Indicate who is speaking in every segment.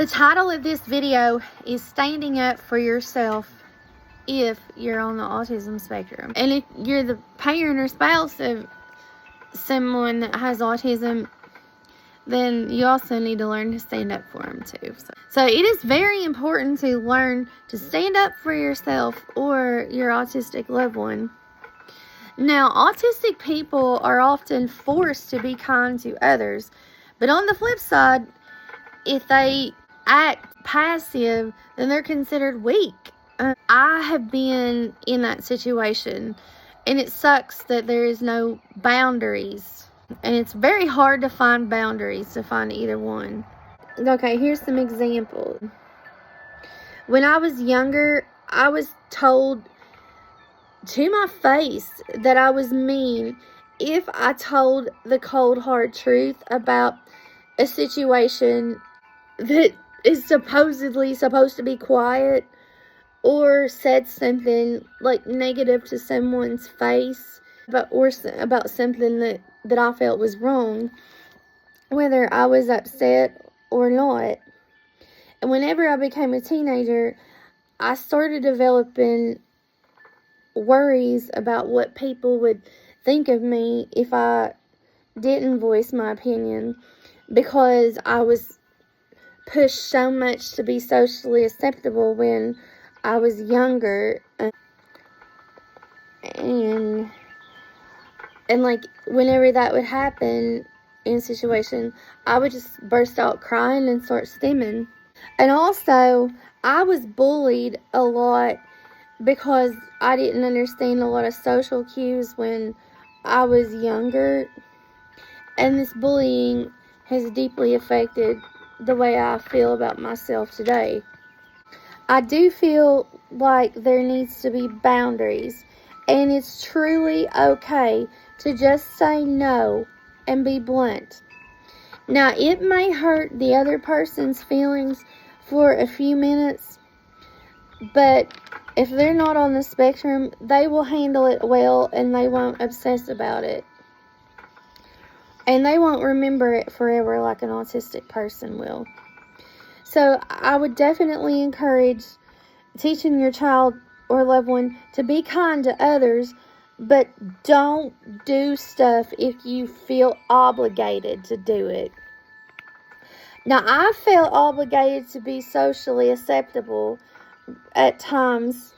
Speaker 1: The title of this video is Standing Up for Yourself if you're on the autism spectrum. And if you're the parent or spouse of someone that has autism, then you also need to learn to stand up for them too. So it is very important to learn to stand up for yourself or your autistic loved one. Now, autistic people are often forced to be kind to others, but on the flip side, if they act passive, then they're considered weak. I have been in that situation, and it sucks that there is no boundaries, and it's very hard to find boundaries, to find either one. Okay, here's some examples. When I was younger, I was told to my face that I was mean if I told the cold hard truth about a situation that is supposedly supposed to be quiet, or said something like negative to someone's face about something that I felt was wrong, whether I was upset or not. And whenever I became a teenager, I started developing worries about what people would think of me if I didn't voice my opinion, because I was pushed so much to be socially acceptable when I was younger. And like, whenever that would happen in a situation, I would just burst out crying and start stimming. And also, I was bullied a lot because I didn't understand a lot of social cues when I was younger. And this bullying has deeply affected the way I feel about myself today. I do feel like there needs to be boundaries, and it's truly okay to just say no and be blunt. Now, it may hurt the other person's feelings for a few minutes, but if they're not on the spectrum, they will handle it well, and they won't obsess about it. And they won't remember it forever like an autistic person will. So I would definitely encourage teaching your child or loved one to be kind to others, but don't do stuff if you feel obligated to do it. Now, I felt obligated to be socially acceptable at times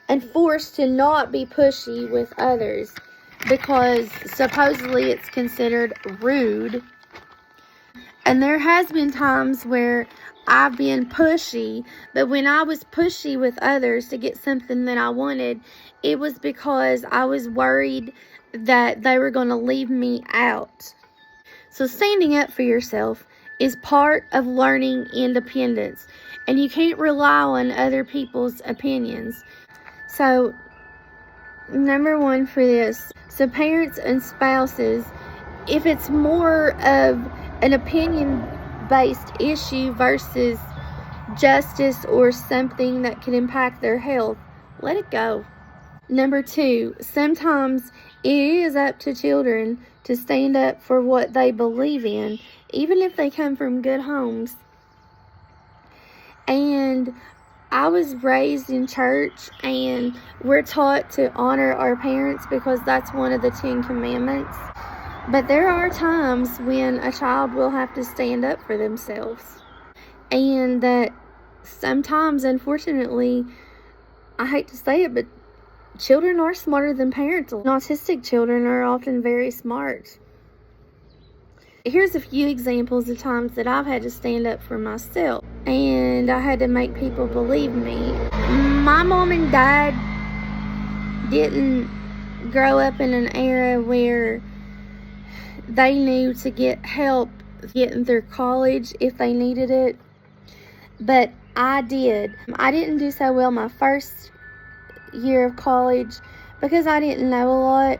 Speaker 1: and forced to not be pushy with others because supposedly it's considered rude. And there has been times where I've been pushy, but when I was pushy with others to get something that I wanted, it was because I was worried that they were going to leave me out. So standing up for yourself is part of learning independence, and you can't rely on other people's opinions. So, number one for this, so parents and spouses, if it's more of an opinion-based issue versus justice or something that can impact their health, let it go. Number two, sometimes it is up to children to stand up for what they believe in, even if they come from good homes. And I was raised in church, and we're taught to honor our parents because that's one of the 10 Commandments. But there are times when a child will have to stand up for themselves. And that sometimes, unfortunately, I hate to say it, but children are smarter than parents. Autistic children are often very smart. Here's a few examples of times that I've had to stand up for myself, and I had to make people believe me. My mom and dad didn't grow up in an era where they knew to get help getting through college if they needed it, but I did. I didn't do so well my first year of college because I didn't know a lot,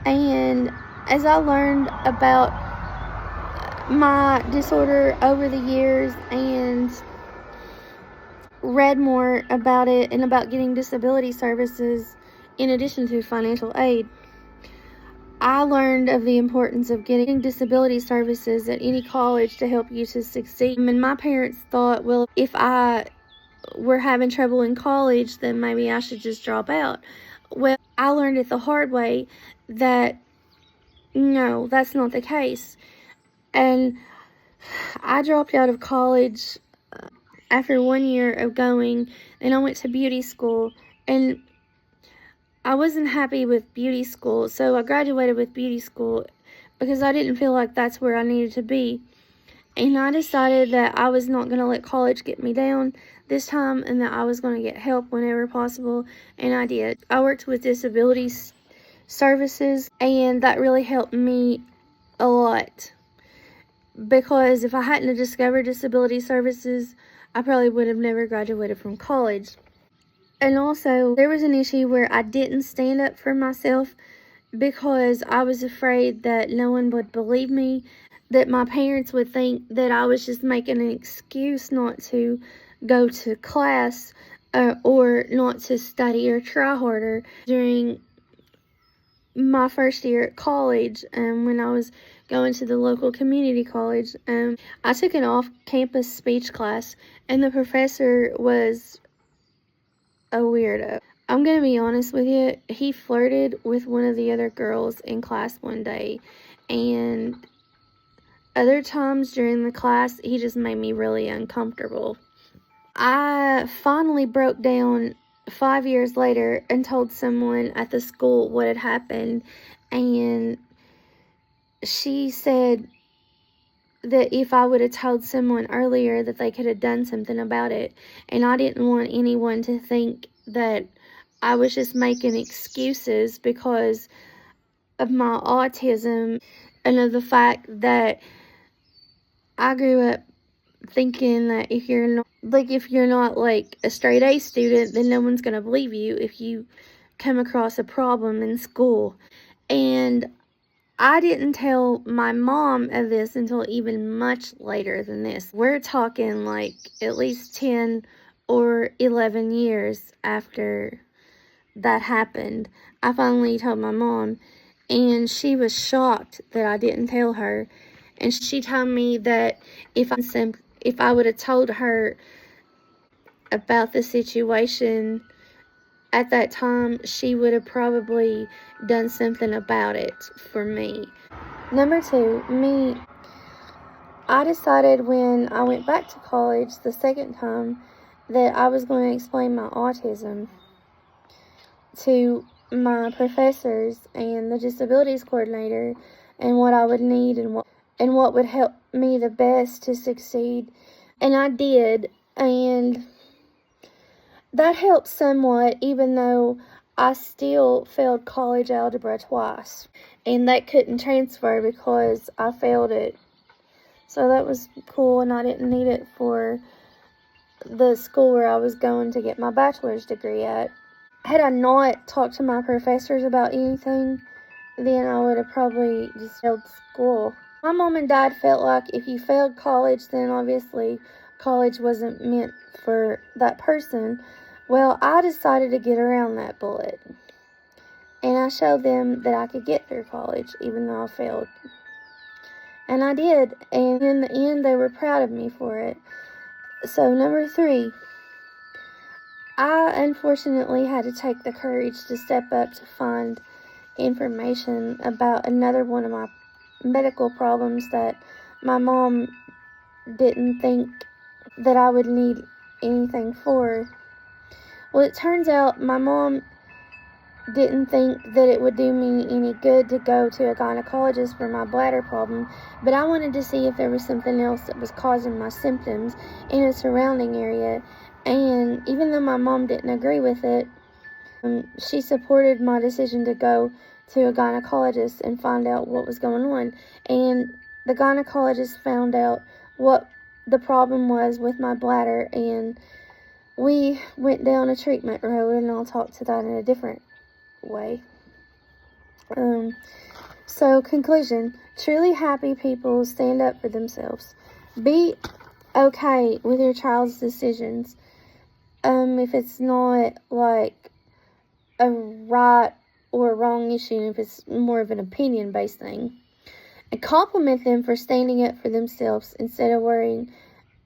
Speaker 1: and as I learned about my disorder over the years and read more about it and about getting disability services in addition to financial aid, I learned of the importance of getting disability services at any college to help you to succeed. And my parents thought, well, if I were having trouble in college, then maybe I should just drop out. Well, I learned it the hard way that no, that's not the case. And I dropped out of college after 1 year of going, and I went to beauty school, and I wasn't happy with beauty school, so I graduated with beauty school because I didn't feel like that's where I needed to be. And I decided that I was not going to let college get me down this time, and that I was going to get help whenever possible, and I did. I worked with disability services, and that really helped me a lot, because if I hadn't discovered disability services, I probably would have never graduated from college. And also, there was an issue where I didn't stand up for myself because I was afraid that no one would believe me, that my parents would think that I was just making an excuse not to go to class or not to study or try harder. During my first year at college, when I was going to the local community college, I took an off-campus speech class, and the professor was a weirdo. I'm going to be honest with you, he flirted with one of the other girls in class one day, and other times during the class, he just made me really uncomfortable. I finally broke down 5 years later and told someone at the school what had happened, and she said that if I would have told someone earlier that they could have done something about it, and I didn't want anyone to think that I was just making excuses because of my autism and of the fact that I grew up thinking that if you're not like a straight A student, then no one's going to believe you if you come across a problem in school. And I didn't tell my mom of this until even much later than this. We're talking like at least 10 or 11 years after that happened. I finally told my mom, and she was shocked that I didn't tell her. And she told me that if I would have told her about the situation at that time, she would have probably done something about it for me. Number 2, me. I decided when I went back to college the second time that I was going to explain my autism to my professors and the disabilities coordinator, and what I would need and what would help me the best to succeed. And I did, and that helped somewhat, even though I still failed college algebra twice, and that couldn't transfer because I failed it. So that was cool, and I didn't need it for the school where I was going to get my bachelor's degree at. Had I not talked to my professors about anything, then I would have probably just failed school. My mom and dad felt like if you failed college, then obviously college wasn't meant for that person. Well, I decided to get around that bullet, and I showed them that I could get through college even though I failed. And I did, and in the end, they were proud of me for it. So, number 3, I unfortunately had to take the courage to step up to find information about another one of my medical problems that my mom didn't think that I would need anything for. Well, it turns out my mom didn't think that it would do me any good to go to a gynecologist for my bladder problem, but I wanted to see if there was something else that was causing my symptoms in a surrounding area. And even though my mom didn't agree with it, she supported my decision to go to a gynecologist and find out what was going on. And the gynecologist found out what the problem was with my bladder, and we went down a treatment road, and I'll talk to that in a different way. So conclusion, truly happy people stand up for themselves. Be okay with your child's decisions. If it's not like a right or a wrong issue if it's more of an opinion-based thing. And compliment them for standing up for themselves instead of worrying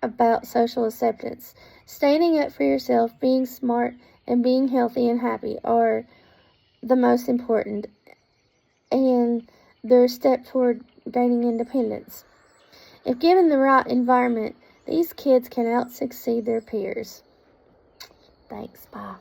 Speaker 1: about social acceptance. Standing up for yourself, being smart, and being healthy and happy are the most important, and they're a step toward gaining independence. If given the right environment, these kids can out-succeed their peers. Thanks, bye.